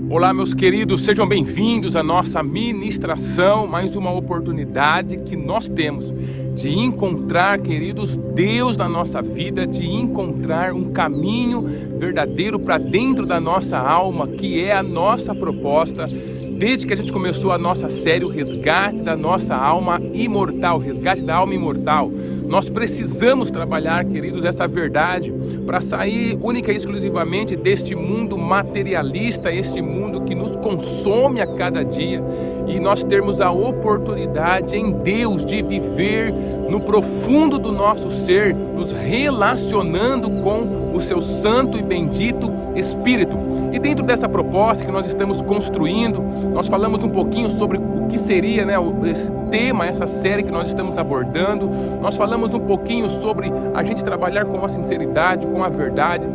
Olá, meus queridos, sejam bem-vindos à nossa ministração, mais uma oportunidade que nós temos de encontrar, queridos, Deus na nossa vida, de encontrar um caminho verdadeiro para dentro da nossa alma, que é a nossa proposta, desde que a gente começou a nossa série, o resgate da nossa alma imortal, resgate da alma imortal. Nós precisamos trabalhar, queridos, essa verdade para sair única e exclusivamente deste mundo materialista, este mundo que nos consome a cada dia, e nós termos a oportunidade em Deus de viver no profundo do nosso ser, nos relacionando com o seu santo e bendito Espírito. E dentro dessa proposta que nós estamos construindo, nós falamos um pouquinho sobre o que seria, esse tema, essa série que nós estamos abordando. Nós falamos um pouquinho sobre a gente trabalhar com a sinceridade, com a verdade.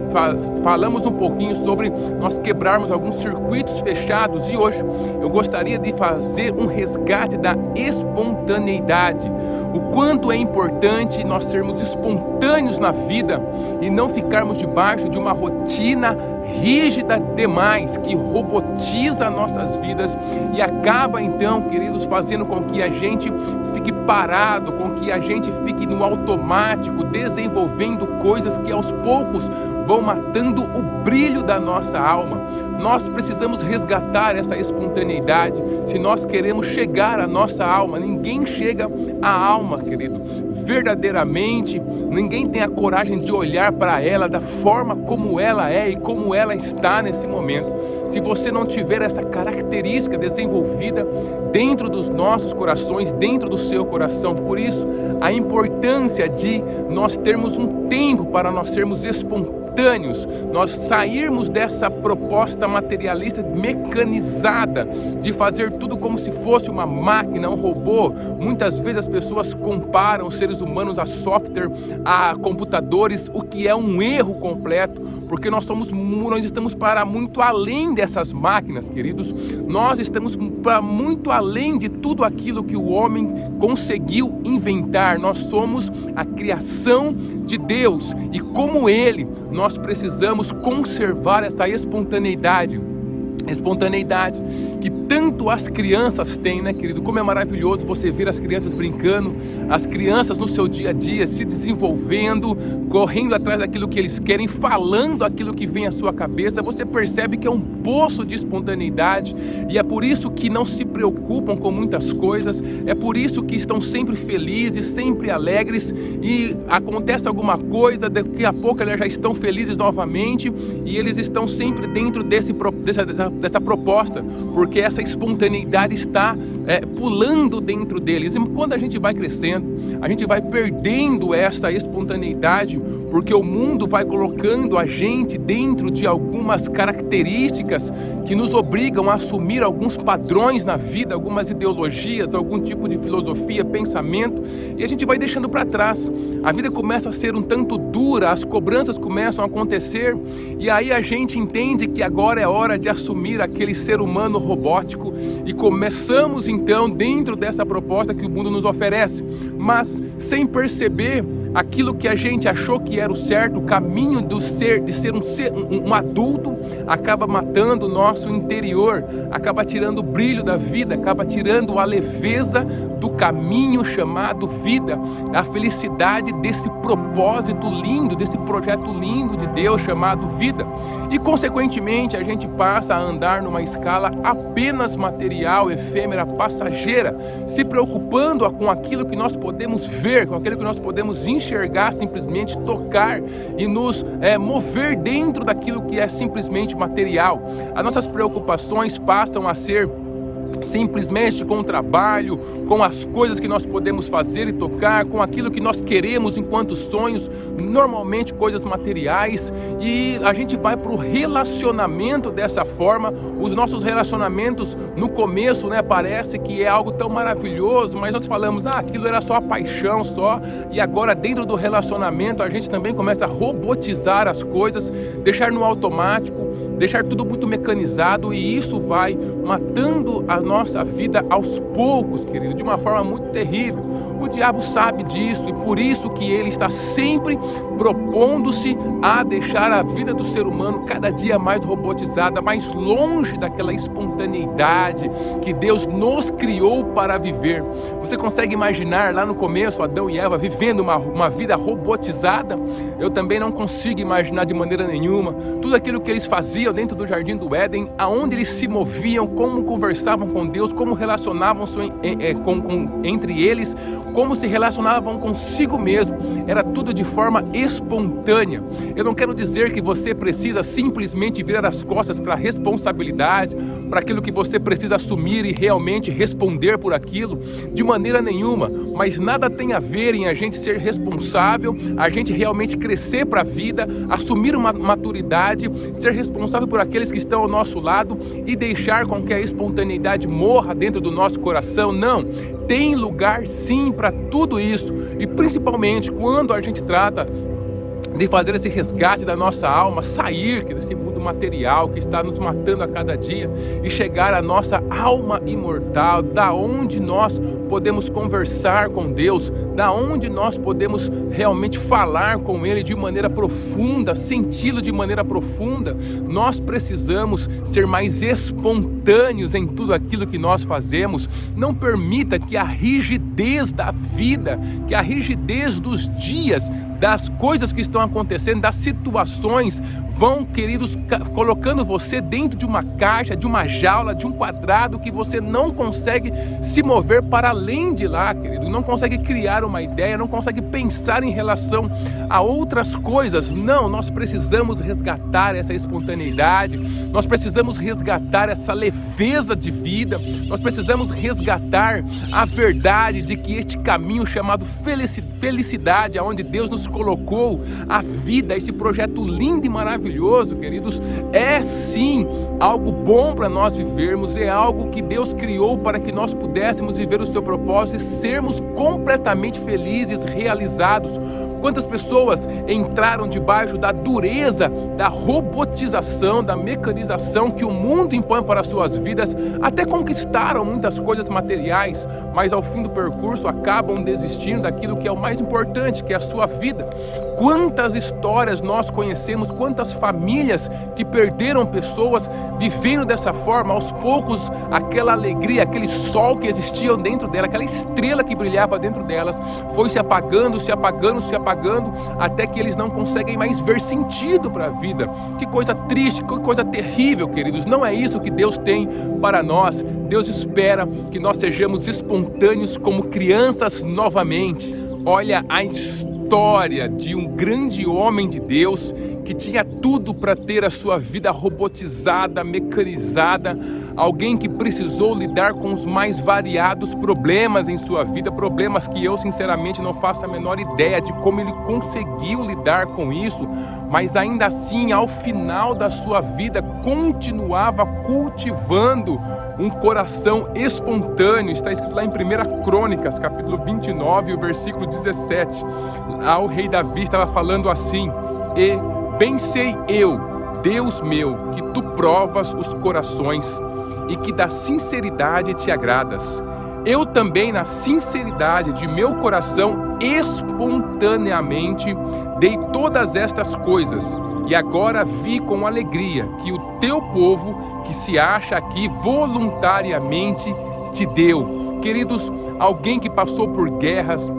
Falamos um pouquinho sobre nós quebrarmos alguns circuitos fechados. E hoje eu gostaria de fazer um resgate da espontaneidade. O quanto é importante nós sermos espontâneos na vida e não ficarmos debaixo de uma rotina rígida demais, que robotiza nossas vidas e acaba então, queridos, fazendo com que a gente fique parado, com que a gente fique no automático, desenvolvendo coisas que aos poucos vão matando o brilho da nossa alma. Nós precisamos resgatar essa espontaneidade se nós queremos chegar à nossa alma. Ninguém chega à alma, querido, verdadeiramente. Ninguém tem a coragem de olhar para ela da forma como ela é e como ela está nesse momento, se você não tiver essa característica desenvolvida dentro dos nossos corações, dentro do seu coração. Por isso, a importância de nós termos um tempo para nós sermos espontâneos, nós sairmos dessa proposta materialista mecanizada, de fazer tudo como se fosse uma máquina, um robô. Muitas vezes as pessoas comparam os seres humanos a software, a computadores, o que é um erro completo, porque nós estamos para muito além dessas máquinas, queridos. Nós estamos para muito além de tudo aquilo que o homem conseguiu inventar. Nós somos a criação de Deus e, como Ele, nós precisamos conservar essa espontaneidade que tanto as crianças têm, né, querido? Como é maravilhoso você ver as crianças brincando, as crianças no seu dia a dia se desenvolvendo, correndo atrás daquilo que eles querem, falando aquilo que vem à sua cabeça. Você percebe que é um poço de espontaneidade, e é por isso que não se preocupam com muitas coisas, é por isso que estão sempre felizes, sempre alegres, e acontece alguma coisa, daqui a pouco eles já estão felizes novamente, e eles estão sempre dentro dessa proposta, porque essa espontaneidade está pulando dentro deles. E quando a gente vai crescendo, a gente vai perdendo essa espontaneidade, porque o mundo vai colocando a gente dentro de algumas características que nos obrigam a assumir alguns padrões na vida, algumas ideologias, algum tipo de filosofia, pensamento, e a gente vai deixando para trás. A vida começa a ser um tanto dura, as cobranças começam a acontecer, e aí a gente entende que agora é hora de assumir aquele ser humano robótico, e começamos então dentro dessa proposta que o mundo nos oferece, mas sem perceber aquilo que a gente achou que era o certo. O caminho de ser um adulto acaba matando o nosso interior, acaba tirando o brilho da vida, acaba tirando a leveza do caminho chamado vida, a felicidade desse propósito lindo, desse projeto lindo de Deus chamado vida. E consequentemente a gente passa a andar numa escala apenas material, efêmera, passageira, se preocupando com aquilo que nós podemos ver, com aquilo que nós podemos enxergar, simplesmente tocar e nos mover dentro daquilo que é simplesmente material. As nossas preocupações passam a ser simplesmente com o trabalho, com as coisas que nós podemos fazer e tocar, com aquilo que nós queremos enquanto sonhos, normalmente coisas materiais, e a gente vai para o relacionamento dessa forma. Os nossos relacionamentos no começo, parece que é algo tão maravilhoso, mas nós falamos, aquilo era só paixão só, e agora dentro do relacionamento a gente também começa a robotizar as coisas, deixar no automático, deixar tudo muito mecanizado, e isso vai matando a nossa vida aos poucos, querido, de uma forma muito terrível. O diabo sabe disso e por isso que ele está sempre propondo-se a deixar a vida do ser humano cada dia mais robotizada, mais longe daquela espontaneidade que Deus nos criou para viver. Você consegue imaginar lá no começo Adão e Eva vivendo uma vida robotizada? Eu também não consigo imaginar de maneira nenhuma. Tudo aquilo que eles faziam dentro do Jardim do Éden, aonde eles se moviam, como conversavam com Deus, como relacionavam-se entre eles, como se relacionavam consigo mesmo, era tudo de forma espontânea. Eu não quero dizer que você precisa simplesmente virar as costas para a responsabilidade, para aquilo que você precisa assumir e realmente responder por aquilo, de maneira nenhuma, mas nada tem a ver em a gente ser responsável, a gente realmente crescer para a vida, assumir uma maturidade, ser responsável por aqueles que estão ao nosso lado e deixar com que a espontaneidade morra dentro do nosso coração. Não, tem lugar sim para tudo isso, e principalmente quando a gente trata de fazer esse resgate da nossa alma, sair desse mundo material que está nos matando a cada dia e chegar à nossa alma imortal, da onde nós podemos conversar com Deus, da onde nós podemos realmente falar com Ele de maneira profunda, senti-lo de maneira profunda. Nós precisamos ser mais espontâneos em tudo aquilo que nós fazemos. Não permita que a rigidez da vida, que a rigidez dos dias, das coisas que estão acontecendo, das situações, vão, queridos, colocando você dentro de uma caixa, de uma jaula, de um quadrado que você não consegue se mover para além de lá, querido. Não consegue criar uma ideia, não consegue pensar em relação a outras coisas. Não, nós precisamos resgatar essa espontaneidade, nós precisamos resgatar essa leveza de vida, nós precisamos resgatar a verdade de que este caminho chamado felicidade, aonde Deus nos colocou, a vida, esse projeto lindo e maravilhoso, queridos, é sim algo bom para nós vivermos, é algo que Deus criou para que nós pudéssemos viver o seu propósito e sermos completamente felizes, realizados. Quantas pessoas entraram debaixo da dureza, da robotização, da mecanização que o mundo impõe para as suas vidas, até conquistaram muitas coisas materiais, mas ao fim do percurso acabam desistindo daquilo que é o mais importante, que é a sua vida. Quantas histórias nós conhecemos, quantas famílias que perderam pessoas vivendo dessa forma. Aos poucos, aquela alegria, aquele sol que existia dentro dela, aquela estrela que brilhava dentro delas, foi se apagando, se apagando, se apagando, até que eles não conseguem mais ver sentido para a vida. Que coisa triste, que coisa terrível, queridos. Não é isso que Deus tem para nós. Deus espera que nós sejamos espontâneos como crianças novamente. Olha a história de um grande homem de Deus que tinha tudo para ter a sua vida robotizada, mecanizada, alguém que precisou lidar com os mais variados problemas em sua vida, problemas que eu sinceramente não faço a menor ideia de como ele conseguiu lidar com isso, mas ainda assim, ao final da sua vida, continuava cultivando um coração espontâneo. Está escrito lá em 1 Crônicas, capítulo 29, o versículo 17. Lá o rei Davi estava falando assim: e bem sei eu, Deus meu, que tu provas os corações e que da sinceridade te agradas. Eu também, na sinceridade de meu coração, espontaneamente dei todas estas coisas, e agora vi com alegria que o teu povo, que se acha aqui voluntariamente, te deu. Queridos, alguém que passou por guerras,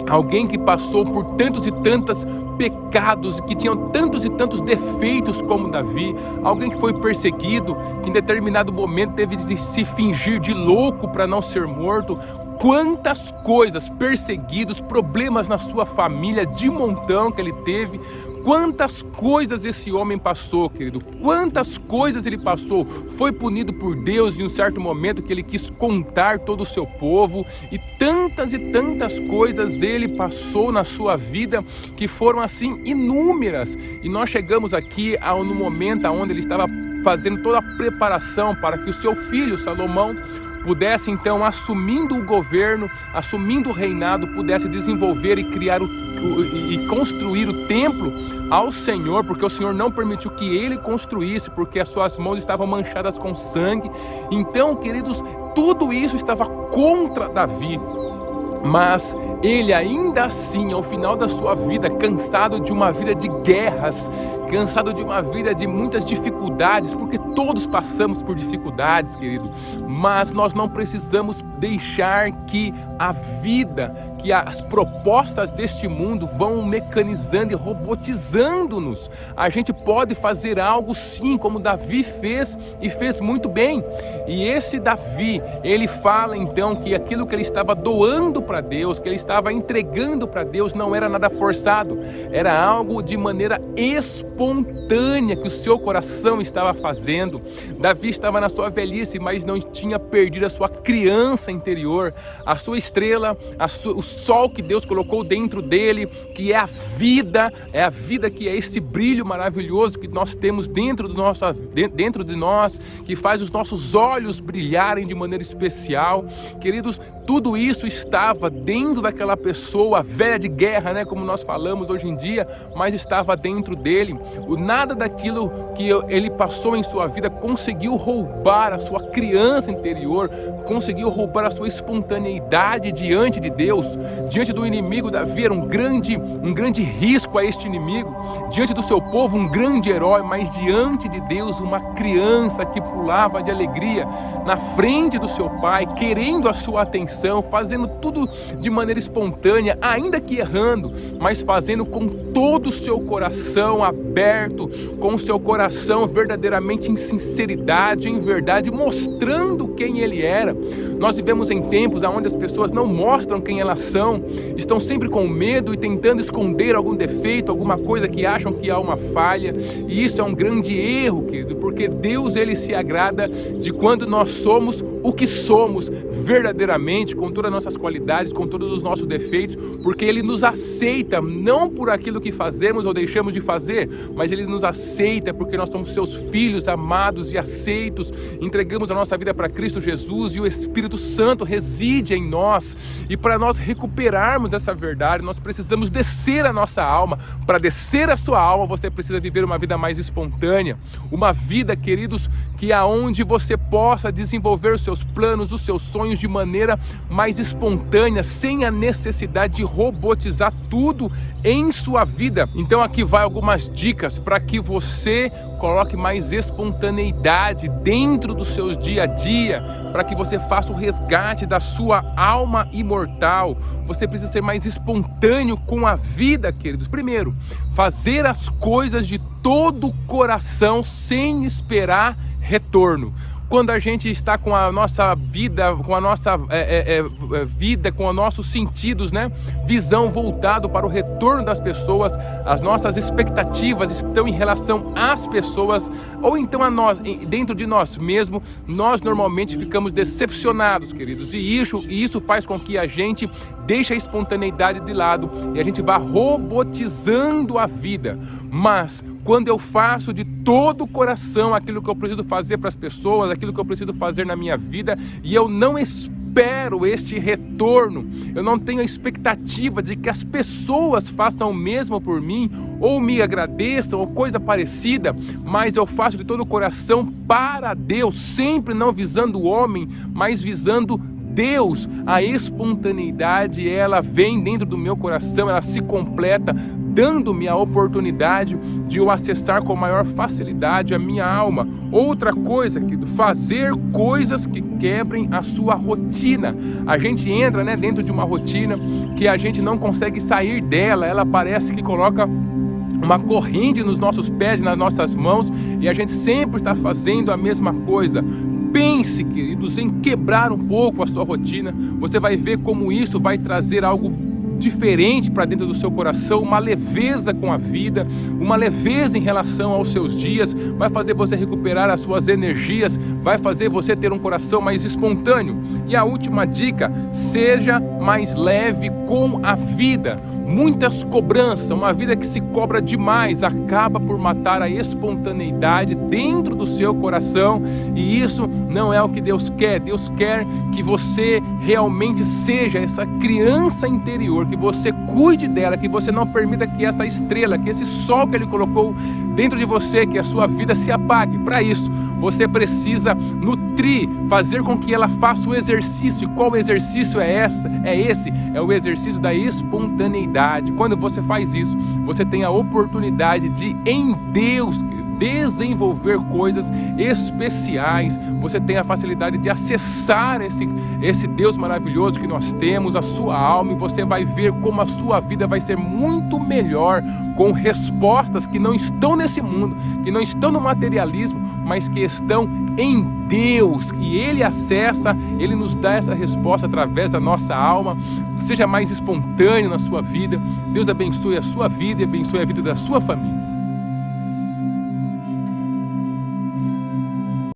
alguém que passou por tantos e tantos pecados, que tinham tantos e tantos defeitos como Davi, alguém que foi perseguido, que em determinado momento teve de se fingir de louco para não ser morto. Quantas coisas, perseguidos, problemas na sua família de montão que ele teve. Quantas coisas esse homem passou, querido, quantas coisas ele passou. Foi punido por Deus em um certo momento que ele quis contar todo o seu povo, e tantas coisas ele passou na sua vida, que foram assim inúmeras. E nós chegamos aqui no momento onde ele estava fazendo toda a preparação para que o seu filho Salomão pudesse então, assumindo o governo, assumindo o reinado, pudesse desenvolver e criar e construir o templo ao Senhor, porque o Senhor não permitiu que ele construísse, porque as suas mãos estavam manchadas com sangue. Então, queridos, tudo isso estava contra Davi. Mas ele ainda assim, ao final da sua vida, cansado de uma vida de guerras, cansado de uma vida de muitas dificuldades, porque todos passamos por dificuldades, querido, mas nós não precisamos deixar que a vida, que as propostas deste mundo vão mecanizando e robotizando-nos. A gente pode fazer algo sim, como Davi fez e fez muito bem. E esse Davi, ele fala então que aquilo que ele estava doando para Deus, que ele estava entregando para Deus, não era nada forçado, era algo de maneira espontânea que o seu coração estava fazendo. Davi estava na sua velhice, mas não tinha perdido a sua criança interior, a sua estrela, o sol que Deus colocou dentro dele, que é a vida que é esse brilho maravilhoso que nós temos dentro de nós, que faz os nossos olhos brilharem de maneira especial. Queridos, tudo isso estava dentro daquela pessoa velha de guerra, né, como nós falamos hoje em dia, mas estava dentro dele. Nada daquilo que ele passou em sua vida conseguiu roubar a sua criança interior, conseguiu roubar a sua espontaneidade diante de Deus. Diante do inimigo, Davi era um grande risco a este inimigo. Diante do seu povo, um grande herói, mas diante de Deus, uma criança que pulava de alegria na frente do seu pai, querendo a sua atenção, fazendo tudo de maneira espontânea, ainda que errando, mas fazendo com todo o seu coração aberto, com o seu coração verdadeiramente em sinceridade, em verdade, mostrando quem ele era. Nós vivemos em tempos onde as pessoas não mostram quem elas são, estão sempre com medo e tentando esconder algum defeito, alguma coisa que acham que há uma falha, e isso é um grande erro, querido, porque Deus, ele se agrada de quando nós somos o que somos verdadeiramente, com todas as nossas qualidades, com todos os nossos defeitos, porque ele nos aceita não por aquilo que fazemos ou deixamos de fazer, mas ele nos aceita porque nós somos seus filhos amados e aceitos, entregamos a nossa vida para Cristo Jesus e o Espírito Santo reside em nós. E para nós recuperarmos essa verdade, nós precisamos descer a nossa alma. Para descer a sua alma, você precisa viver uma vida mais espontânea, uma vida, queridos, que aonde você possa desenvolver os seus planos, os seus sonhos de maneira mais espontânea, sem a necessidade de robotizar tudo em sua vida. Então aqui vai algumas dicas para que você coloque mais espontaneidade dentro dos seus dia a dia, para que você faça o resgate da sua alma imortal. Você precisa ser mais espontâneo com a vida, queridos. Primeiro, fazer as coisas de todo o coração sem esperar retorno. Quando a gente está com a nossa vida, com os nossos sentidos, né? Visão voltado para o retorno das pessoas, as nossas expectativas estão em relação às pessoas, ou então a nós, dentro de nós mesmos, nós normalmente ficamos decepcionados, queridos, e isso faz com que a gente deixe a espontaneidade de lado e a gente vá robotizando a vida. Mas quando eu faço de todo o coração aquilo que eu preciso fazer para as pessoas, aquilo que eu preciso fazer na minha vida, e eu não espero este retorno, eu não tenho a expectativa de que as pessoas façam o mesmo por mim, ou me agradeçam, ou coisa parecida, mas eu faço de todo o coração para Deus, sempre não visando o homem, mas visando Deus. A espontaneidade, ela vem dentro do meu coração, ela se completa, dando-me a oportunidade de eu acessar com maior facilidade a minha alma. Outra coisa, querido, fazer coisas que quebrem a sua rotina. A gente entra, né, dentro de uma rotina que a gente não consegue sair dela, ela parece que coloca uma corrente nos nossos pés e nas nossas mãos, e a gente sempre está fazendo a mesma coisa. Pense, queridos, em quebrar um pouco a sua rotina. Você vai ver como isso vai trazer algo diferente para dentro do seu coração, uma leveza com a vida, uma leveza em relação aos seus dias, vai fazer você recuperar as suas energias, vai fazer você ter um coração mais espontâneo. E a última dica, seja mais leve com a vida. Muitas cobranças, uma vida que se cobra demais, acaba por por matar a espontaneidade dentro do seu coração, e isso não é o que Deus quer. Deus quer que você realmente seja essa criança interior, que você cuide dela, que você não permita que essa estrela, que esse sol que Ele colocou dentro de você, que a sua vida se apague. Para isso, você precisa nutrir, fazer com que ela faça o exercício. E qual exercício é esse? É o exercício da espontaneidade. Quando você faz isso, você tem a oportunidade de, em Deus, desenvolver coisas especiais. Você tem a facilidade de acessar esse Deus maravilhoso que nós temos, a sua alma, e você vai ver como a sua vida vai ser muito melhor, com respostas que não estão nesse mundo, que não estão no materialismo, mas que estão em Deus, que Ele acessa, Ele nos dá essa resposta através da nossa alma. Seja mais espontâneo na sua vida. Deus abençoe a sua vida e abençoe a vida da sua família.